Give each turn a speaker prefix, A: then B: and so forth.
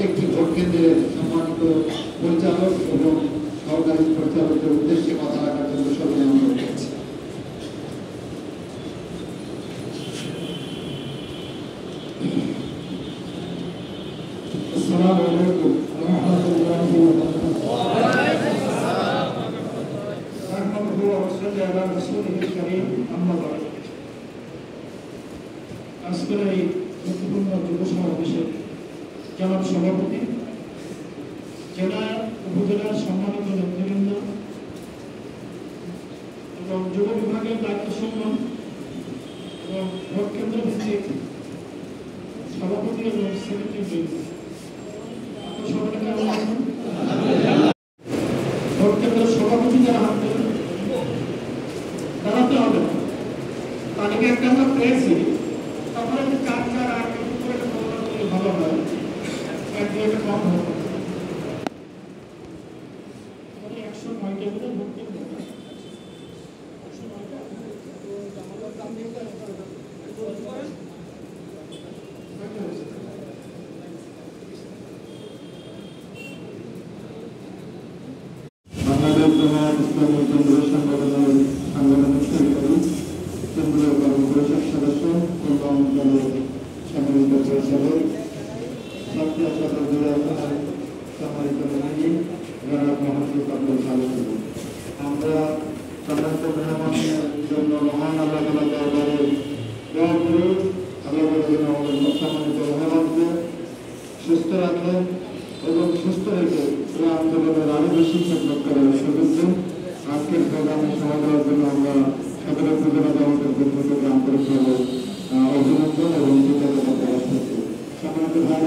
A: প্রত্যেকটি ভোট কেন্দ্রের সম্মানিত পরিচালক এবং সহকারী পরিচালকের উদ্দেশ্যে কথা রাখার জন্য সবাই অনুরোধ করছি। আসসালামু আলাইকুম ওয়া রাহমাতুল্লাহি ওয়া বারাকাতুহু। আজকের এই গুরুত্বপূর্ণ যুব সমাবেশের জেলার সভাপতি, জেলা উপজেলার সম্মানিত নেতৃবৃন্দ এবং যুব বিভাগের দায়িত্ব সম্মান এবং ভোট কেন্দ্র ভিত্তিক সভাপতি এবং সেক্রেটারি, সকলকে ভোট কেন্দ্র সভাপতি যারা হাতে দাঁড়াতে হবে তাদেরকে একটা আমরা পেয়েছি, তারপরে 4-4-8 করে ভালো হয়, এক দুইটা কম হবে। 109টা করে ভোট কেন্দ্র, 109টা বাংলাদেশ জামায়াত ইসলামী কেন্দ্র সংগঠনের সাংগঠনিক সেক্রেটারি, কেন্দ্রীয় কর্মী পরিষদ সদস্য এবং দলের সম্মানিত পরিচালক, ছাত্র ছাত্রীরা সম্মানিত মেহমানি, জনাব মোহাম্মদ আব্দুল খালেক, আমরা সমস্ত মেহমানের জন্য মহান আল্লাহ তাআলার দরবারে দোয়া করি আল্লাহ যেন আমাদের সম্মানিত মেহমানকে সুস্থ রাখেন এবং সুস্থ রেখে এই আন্দোলনের আরো বেশি খেদমত করার সুযোগ দেন। আজকের প্রোগ্রামে সময় দেওয়ার জন্য আমরা সদর উপজেলা জামাতের পক্ষ থেকে আন্তরিকভাবে অভিনন্দন এবং কৃতজ্ঞতা প্রকাশ করছি। সম্মানিত ভাই